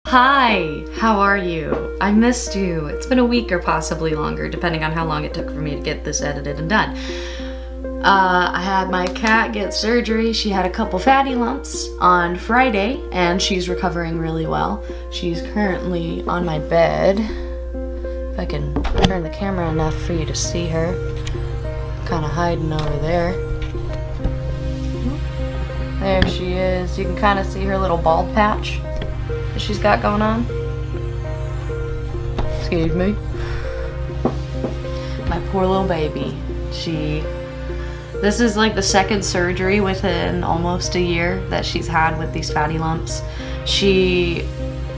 Hi, how are you? I missed you. It's been a week or possibly longer, depending on how long it took for me to get this edited and done. I had my cat get surgery. She had a couple fatty lumps on Friday, and she's recovering really well. She's currently on my bed. If I can turn the camera enough for you to see her. Kind of hiding over there. There she is. You can kind of see her little bald patch that she's got going on. Excuse me. My poor little baby. This is like the second surgery within almost a year that she's had with these fatty lumps. She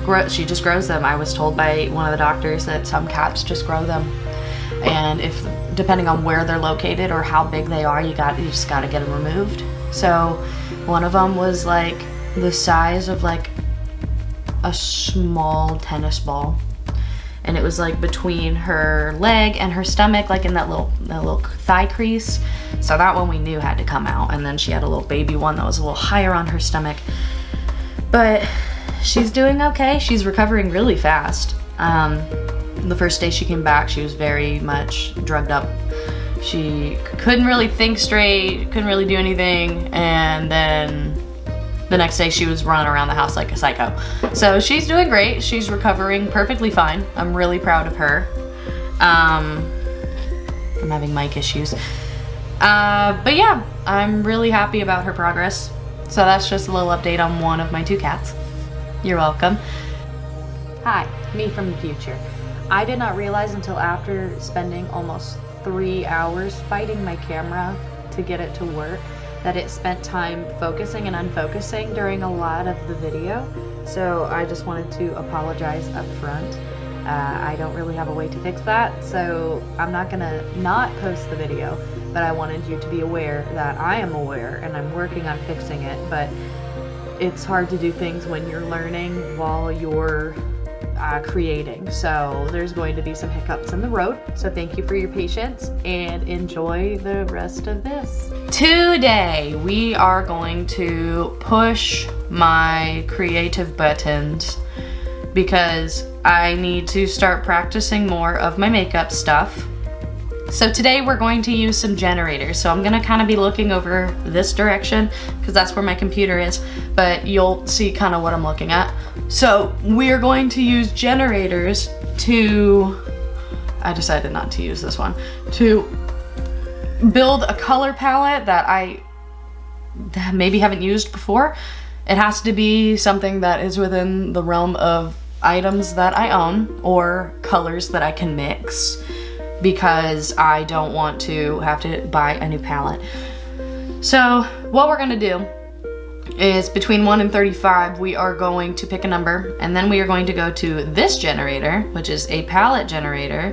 just grows them. I was told by one of the doctors that some cats just grow them. And depending on where they're located or how big they are, you just gotta get them removed. So one of them was like the size of like a small tennis ball, and it was like between her leg and her stomach, like in that little thigh crease. So that one we knew had to come out. And then she had a little baby one that was a little higher on her stomach. But she's doing okay. She's recovering really fast. The first day she came back, she was very much drugged up. She couldn't really think straight, couldn't really do anything, and then the next day she was running around the house like a psycho. So she's doing great. She's recovering perfectly fine. I'm really proud of her. I'm having mic issues. But yeah, I'm really happy about her progress. So that's just a little update on one of my two cats. You're welcome. Hi, me from the future. I did not realize until after spending almost 3 hours fighting my camera to get it to work that it spent time focusing and unfocusing during a lot of the video. So I just wanted to apologize up front. I don't really have a way to fix that, so I'm not gonna not post the video, but I wanted you to be aware that I am aware and I'm working on fixing it. But it's hard to do things when you're learning while you're creating. So there's going to be some hiccups in the road. So thank you for your patience and enjoy the rest of this. Today we are going to push my creative buttons because I need to start practicing more of my makeup stuff. So today we're going to use some generators. So I'm gonna kind of be looking over this direction because that's where my computer is, but you'll see kind of what I'm looking at. So we're going to use generators I decided not to use this one, to build a color palette that I maybe haven't used before. It has to be something that is within the realm of items that I own or colors that I can mix, because I don't want to have to buy a new palette. So what we're gonna do is between 1 and 35, we are going to pick a number, and then we are going to go to this generator, which is a palette generator,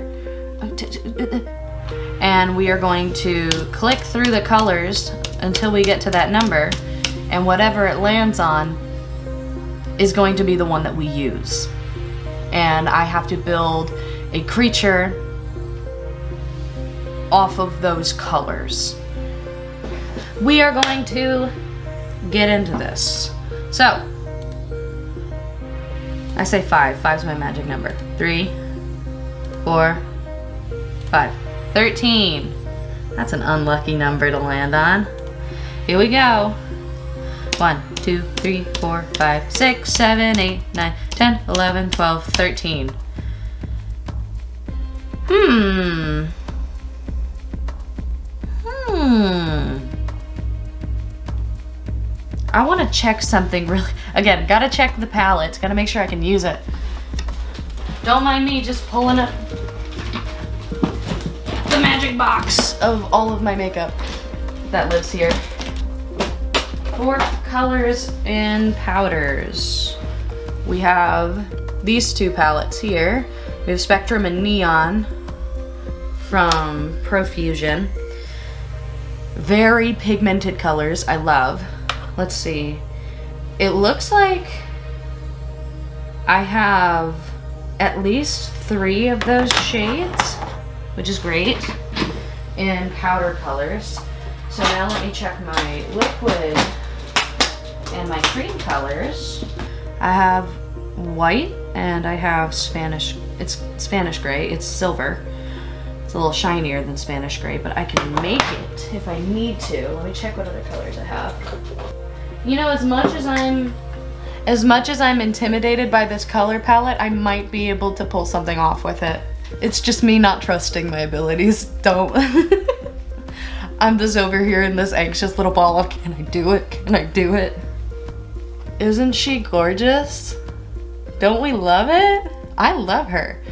and we are going to click through the colors until we get to that number, and whatever it lands on is going to be the one that we use. And I have to build a creature off of those colors. We are going to get into this. So, I say 5. 5's my magic number. 3, 4, 5. 13. That's an unlucky number to land on. Here we go. 1, 2, 3, 4, 5, 6, 7, 8, 9, 10, 11, 12, 13. I want to check something really. Again, gotta check the palettes. Gotta make sure I can use it. Don't mind me just pulling up the magic box of all of my makeup that lives here. 4 colors and powders. We have these 2 palettes here. We have Spectrum and Neon from Profusion. Very pigmented colors, I love. Let's see. It looks like I have at least 3 of those shades, which is great, in powder colors. So now let me check my liquid and my cream colors. I have white and I have Spanish, it's Spanish gray, it's silver. It's a little shinier than Spanish gray, but I can make it if I need to. Let me check what other colors I have. You know, as much as I'm intimidated by this color palette, I might be able to pull something off with it. It's just me not trusting my abilities. Don't. I'm just over here in this anxious little ball of, can I do it? Can I do it? Isn't she gorgeous? Don't we love it? I love her.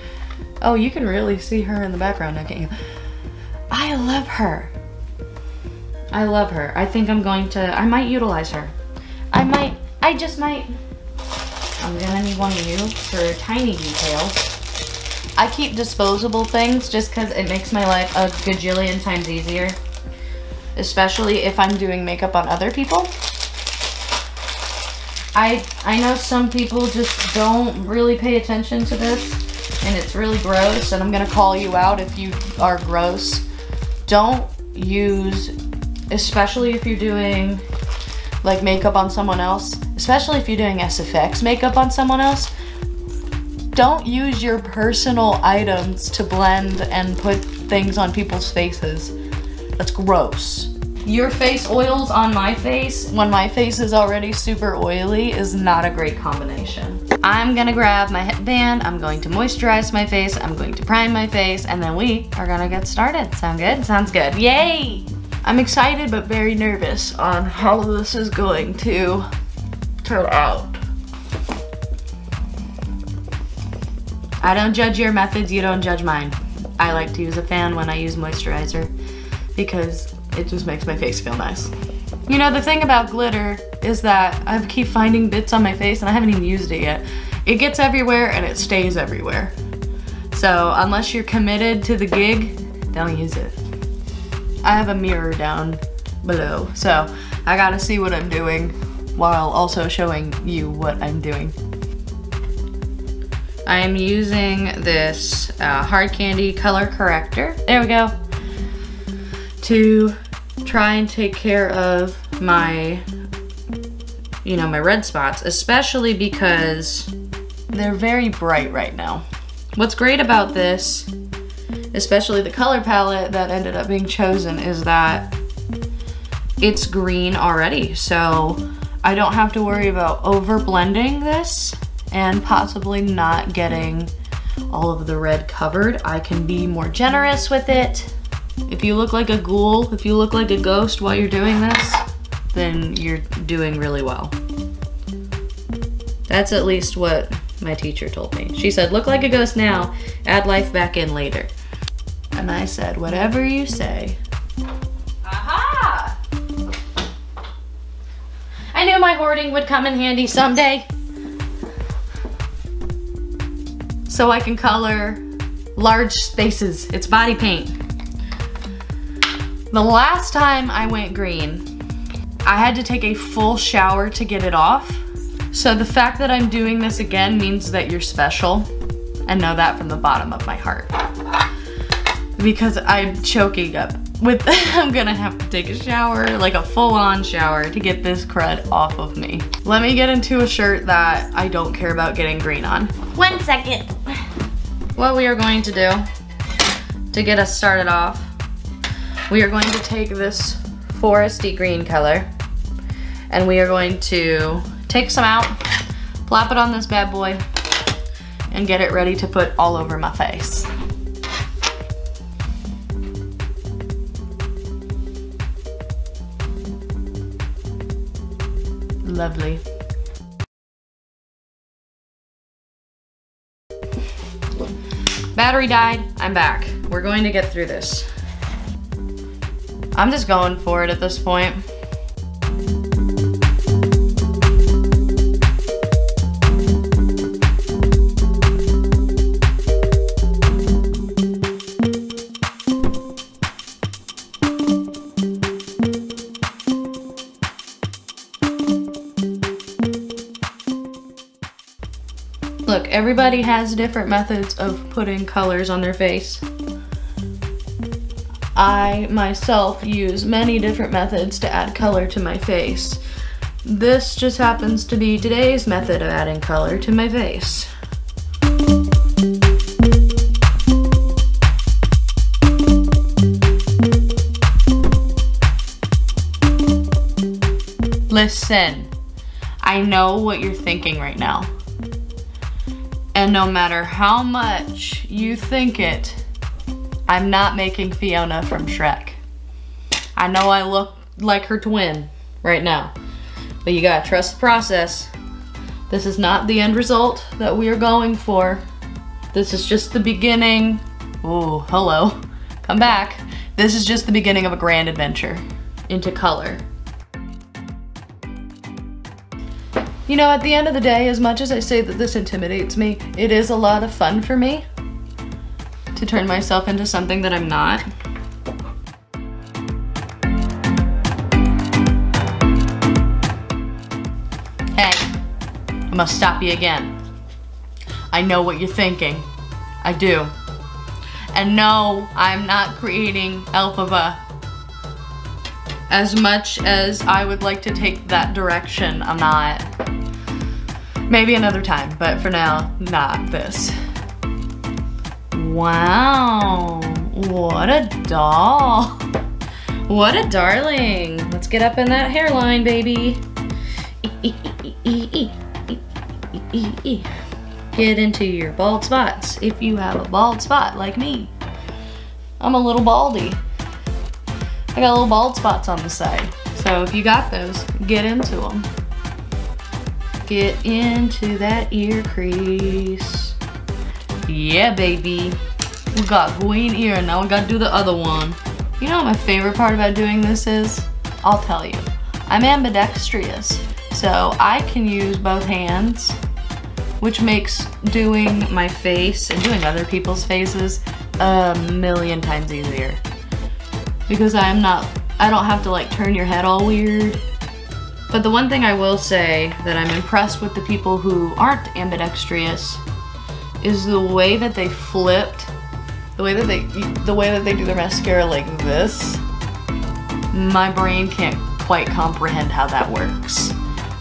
Oh, you can really see her in the background now, can't you? I love her. I love her. I think I'm going to, I might utilize her. I just might. I'm gonna need one of you for tiny details. I keep disposable things just because it makes my life a gajillion times easier. Especially if I'm doing makeup on other people. I know some people just don't really pay attention to this. And it's really gross, and I'm gonna call you out if you are gross. Don't use, especially if you're doing like makeup on someone else, especially if you're doing SFX makeup on someone else, don't use your personal items to blend and put things on people's faces. That's gross. Your face oils on my face when my face is already super oily is not a great combination. I'm gonna grab my headband, I'm going to moisturize my face, I'm going to prime my face, and then we are gonna get started. Sound good? Sounds good. Yay! I'm excited but very nervous on how this is going to turn out. I don't judge your methods, you don't judge mine. I like to use a fan when I use moisturizer because it just makes my face feel nice. You know, the thing about glitter is that I keep finding bits on my face and I haven't even used it yet. It gets everywhere and it stays everywhere. So unless you're committed to the gig, don't use it. I have a mirror down below, so I gotta see what I'm doing while also showing you what I'm doing. I'm using this Hard Candy color corrector. There we go. To try and take care of my, you know, my red spots, especially because they're very bright right now. What's great about this, especially the color palette that ended up being chosen, is that it's green already. So I don't have to worry about over blending this and possibly not getting all of the red covered. I can be more generous with it. If you look like a ghoul, if you look like a ghost while you're doing this, then you're doing really well. That's at least what my teacher told me. She said, look like a ghost now, add life back in later. And I said, whatever you say. Aha! I knew my hoarding would come in handy someday. So I can color large spaces. It's body paint. The last time I went green, I had to take a full shower to get it off. So the fact that I'm doing this again means that you're special, and know that from the bottom of my heart. Because I'm choking up with, I'm gonna have to take a shower, like a full-on shower, to get this crud off of me. Let me get into a shirt that I don't care about getting green on. 1 second. What we are going to do to get us started off, we are going to take this foresty green color and we are going to take some out, plop it on this bad boy, and get it ready to put all over my face. Lovely. Battery died, I'm back. We're going to get through this. I'm just going for it at this point. Look, everybody has different methods of putting colors on their face. I myself use many different methods to add color to my face. this just happens to be today's method of adding color to my face. Listen, I know what you're thinking right now. And no matter how much you think it, I'm not making Fiona from Shrek. I know I look like her twin right now, but you gotta trust the process. This is not the end result that we are going for. This is just the beginning. Oh, hello. Come back. This is just the beginning of a grand adventure into color. You know, at the end of the day, as much as I say that this intimidates me, it is a lot of fun for me to turn myself into something that I'm not. Hey, I must stop you again. I know what you're thinking. I do. And no, I'm not creating Elphaba. As much as I would like to take that direction, I'm not. Maybe another time, but for now, not this. Wow, what a doll. What a darling. Let's get up in that hairline, baby. Get into your bald spots if you have a bald spot like me. I'm a little baldy. I got little bald spots on the side. So if you got those, get into them. Get into that ear crease. Yeah, baby. We got green ear, now we gotta do the other one. You know what my favorite part about doing this is? I'll tell you. I'm ambidextrous, so I can use both hands, which makes doing my face and doing other people's faces a million times easier. Because I don't have to like turn your head all weird. But the one thing I will say that I'm impressed with the people who aren't ambidextrous is the way that they flipped, the way that they do their mascara like this. My brain can't quite comprehend how that works.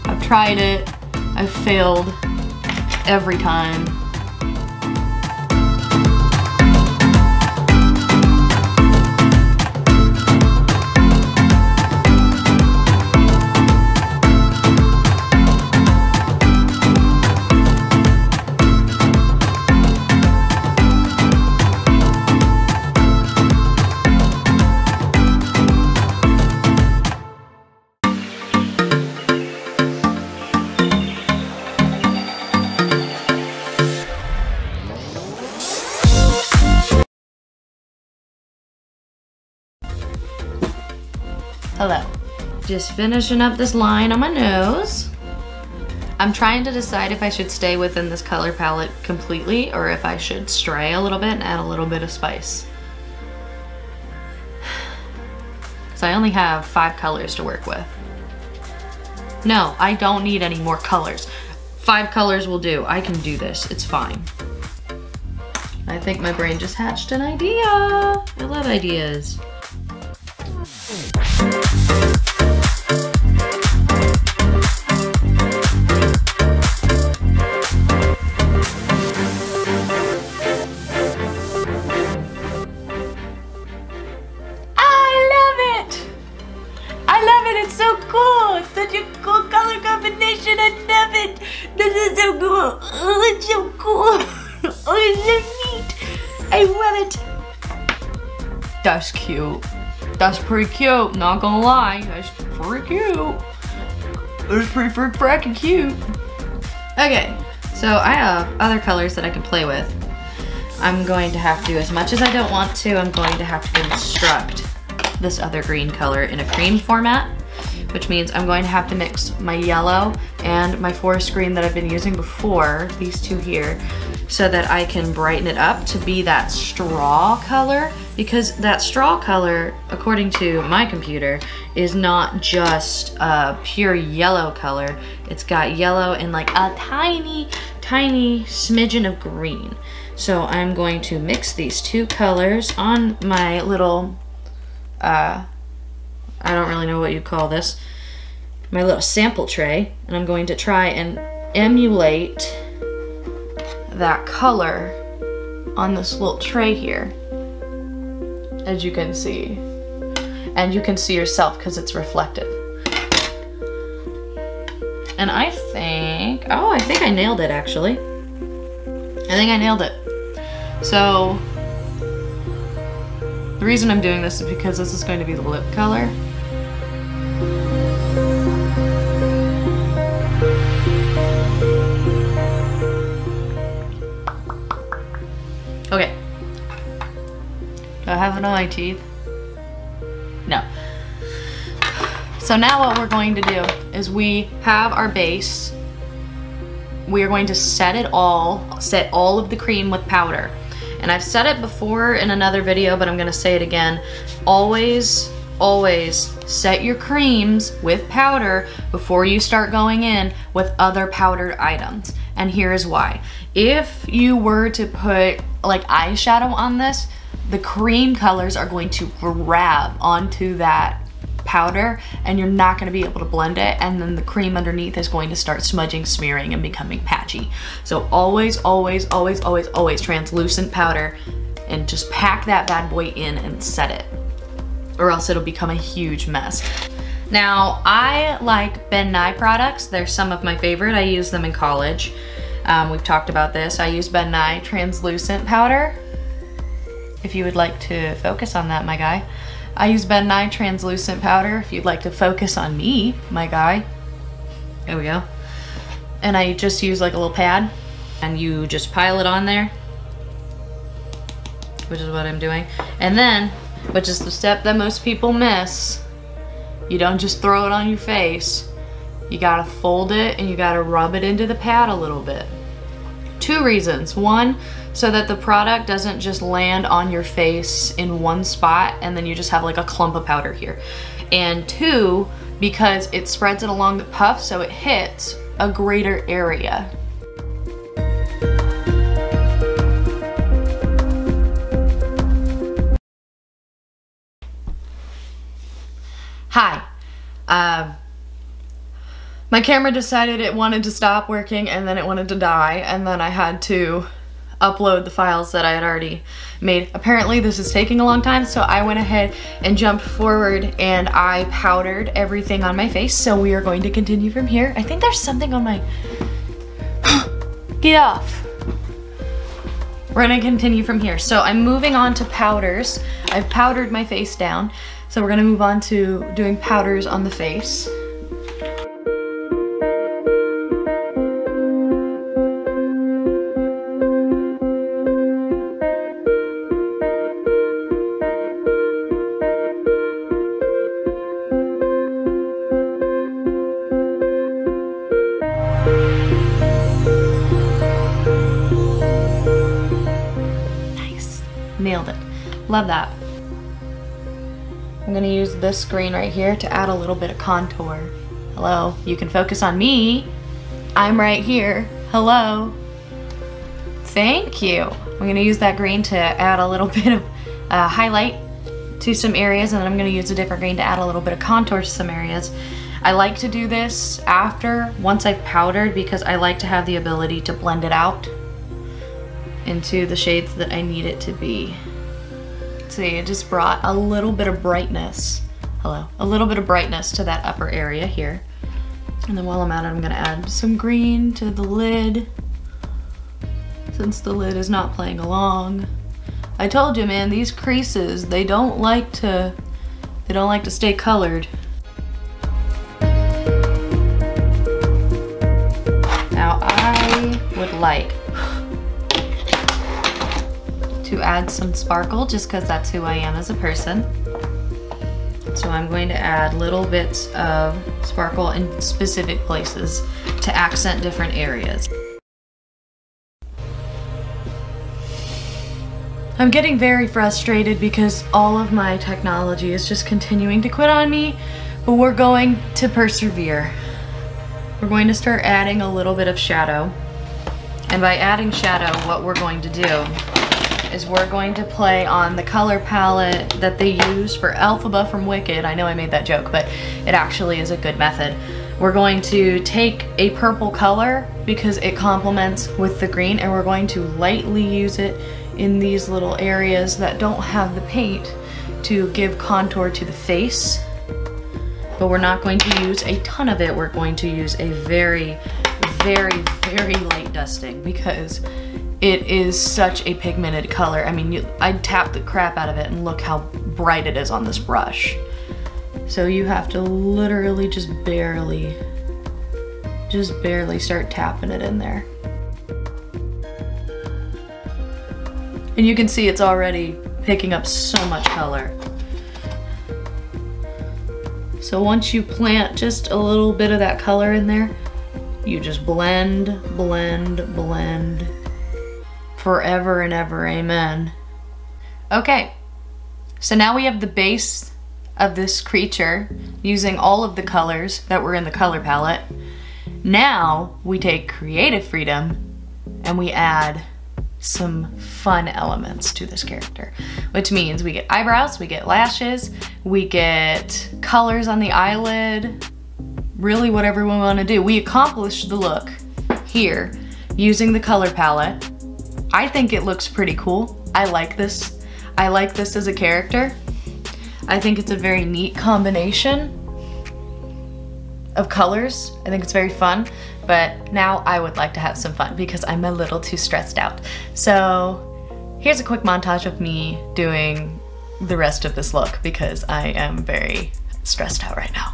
I've tried it, I've failed every time. Hello. Just finishing up this line on my nose. I'm trying to decide if I should stay within this color palette completely or if I should stray a little bit and add a little bit of spice. Because I only have 5 colors to work with. No, I don't need any more colors. 5 colors will do. I can do this. It's fine. I think my brain just hatched an idea. I love ideas. It's so cool. It's such a cool color combination. I love it. This is so cool. Oh, it's so cool. Oh, it's so neat. I love it. That's cute. That's pretty cute. Not gonna lie. That's pretty cute. That's pretty frickin' cute. Okay, so I have other colors that I can play with. I'm going to have to, as much as I don't want to, I'm going to have to construct this other green color in a cream format, which means I'm going to have to mix my yellow and my forest green that I've been using before, these two here, so that I can brighten it up to be that straw color, because that straw color, according to my computer, is not just a pure yellow color. It's got yellow and like a tiny, tiny smidgen of green. So I'm going to mix these two colors on my little, I don't really know what you call this, my little sample tray, and I'm going to try and emulate that color on this little tray here, as you can see. And you can see yourself because it's reflective. And I think I nailed it actually. I think I nailed it. So the reason I'm doing this is because this is going to be the lip color. Okay. Do I have it on my teeth? No. So now what we're going to do is we have our base. We are going to set all of the cream with powder. And I've said it before in another video, but I'm gonna say it again. Always, always set your creams with powder before you start going in with other powdered items. And here's why. If you were to put like eyeshadow on this, the cream colors are going to grab onto that powder and you're not going to be able to blend it, and then the cream underneath is going to start smudging, smearing, and becoming patchy. So always, always, always, always, always translucent powder, and just pack that bad boy in and set it, or else it'll become a huge mess. Now, I like Ben Nye products. They're some of my favorite. I use them in college. We've talked about this. I use Ben Nye translucent powder. If you would like to focus on that, my guy. I use Ben Nye translucent powder if you'd like to focus on me, my guy. There we go. And I just use like a little pad, and you just pile it on there, which is what I'm doing. And then, which is the step that most people miss, you don't just throw it on your face. You gotta fold it and you gotta rub it into the pad a little bit. 2 reasons. 1, so that the product doesn't just land on your face in one spot and then you just have like a clump of powder here. And 2, because it spreads it along the puff so it hits a greater area. Hi. My camera decided it wanted to stop working and then it wanted to die, and then I had to upload the files that I had already made. Apparently this is taking a long time, so I went ahead and jumped forward and I powdered everything on my face. So we are going to continue from here. I think there's something on my... Get off. We're gonna continue from here. So I'm moving on to powders. I've powdered my face down. So we're gonna move on to doing powders on the face. Nailed it. Love that. I'm gonna use this green right here to add a little bit of contour. Hello, you can focus on me. I'm right here. Hello. Thank you. I'm gonna use that green to add a little bit of highlight to some areas, and then I'm gonna use a different green to add a little bit of contour to some areas. I like to do this once I've powdered, because I like to have the ability to blend it out into the shades that I need it to be. See, it just brought a little bit of brightness. Hello. A little bit of brightness to that upper area here. And then while I'm at it, I'm gonna add some green to the lid, since the lid is not playing along. I told you, man, these creases, they don't like to stay colored. Now I would like to add some sparkle, just because that's who I am as a person. So I'm going to add little bits of sparkle in specific places to accent different areas. I'm getting very frustrated because all of my technology is just continuing to quit on me, but we're going to persevere. We're going to start adding a little bit of shadow. And by adding shadow, what we're going to do is we're going to play on the color palette that they use for Elphaba from Wicked. I know I made that joke, but it actually is a good method. We're going to take a purple color because it complements with the green, and we're going to lightly use it in these little areas that don't have the paint to give contour to the face. But we're not going to use a ton of it. We're going to use a very, very, very light dusting because it is such a pigmented color. I mean, I'd tap the crap out of it and look how bright it is on this brush. So you have to literally just barely start tapping it in there. And you can see it's already picking up so much color. So once you plant just a little bit of that color in there, you just blend, blend, blend, forever and ever, amen. Okay, so now we have the base of this creature using all of the colors that were in the color palette. Now we take creative freedom and we add some fun elements to this character, which means we get eyebrows, we get lashes, we get colors on the eyelid, really whatever we want to do. We accomplished the look here using the color palette. I think it looks pretty cool. I like this. I like this as a character. I think it's a very neat combination of colors. I think it's very fun, but now I would like to have some fun because I'm a little too stressed out. So here's a quick montage of me doing the rest of this look because I am very stressed out right now.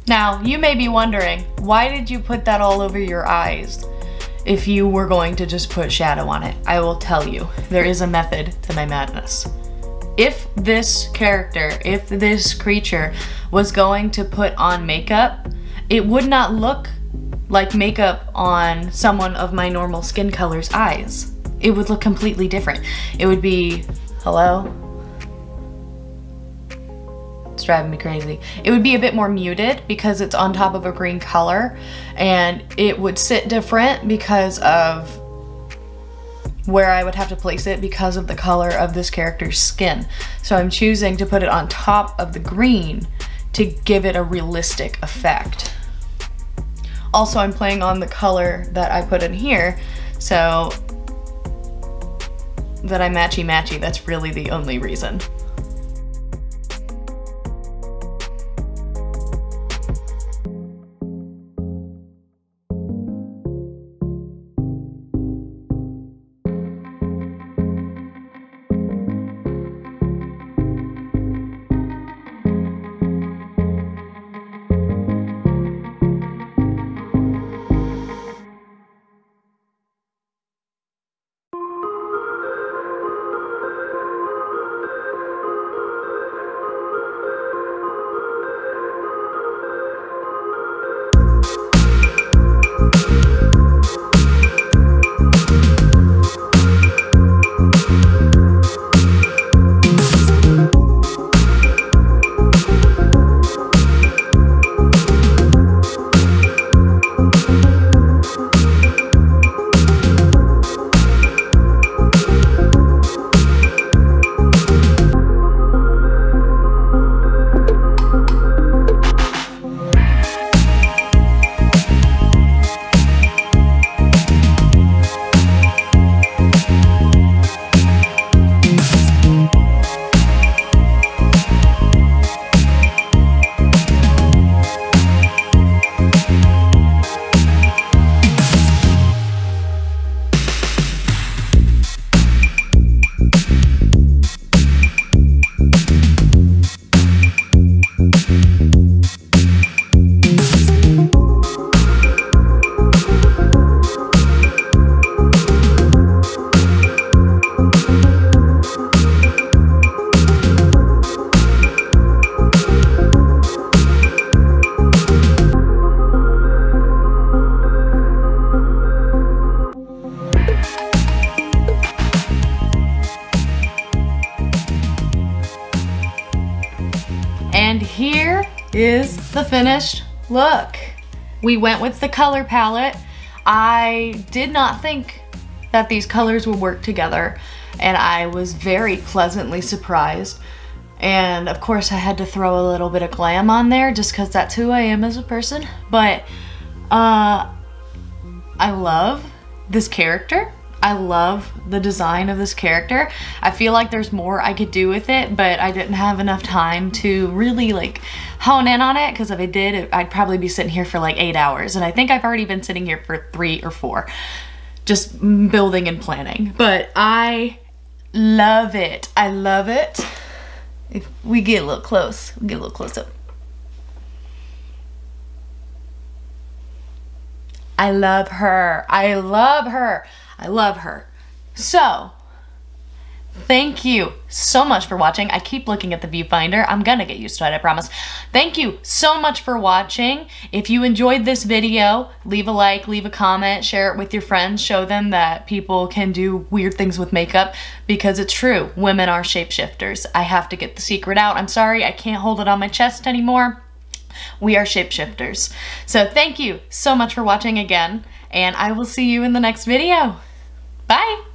Now, you may be wondering, why did you put that all over your eyes if you were going to just put shadow on it? I will tell you, there is a method to my madness. If this character, if this creature was going to put on makeup, it would not look like makeup on someone of my normal skin color's eyes. It would look completely different. It would be, hello? It's driving me crazy. It would be a bit more muted because it's on top of a green color, and it would sit different because of where I would have to place it because of the color of this character's skin. So I'm choosing to put it on top of the green to give it a realistic effect. Also, I'm playing on the color that I put in here so that I'm matchy-matchy. That's really the only reason. And here is the finished look. We went with the color palette. I did not think that these colors would work together. and I was very pleasantly surprised. And of course I had to throw a little bit of glam on there just because that's who I am as a person. But I love this character. I love the design of this character. I feel like there's more I could do with it, but I didn't have enough time to really like hone in on it, because if I did, I'd probably be sitting here for like 8 hours, and I think I've already been sitting here for 3 or 4 just building and planning. But I love it. I love it. If we get a little close, we get a little close up. I love her. I love her. I love her. So, thank you so much for watching. I keep looking at the viewfinder. I'm gonna get used to it, I promise. Thank you so much for watching. If you enjoyed this video, leave a like, leave a comment, share it with your friends, show them that people can do weird things with makeup, because it's true, women are shapeshifters. I have to get the secret out. I'm sorry, I can't hold it on my chest anymore. We are shapeshifters. So thank you so much for watching again, and I will see you in the next video. Bye!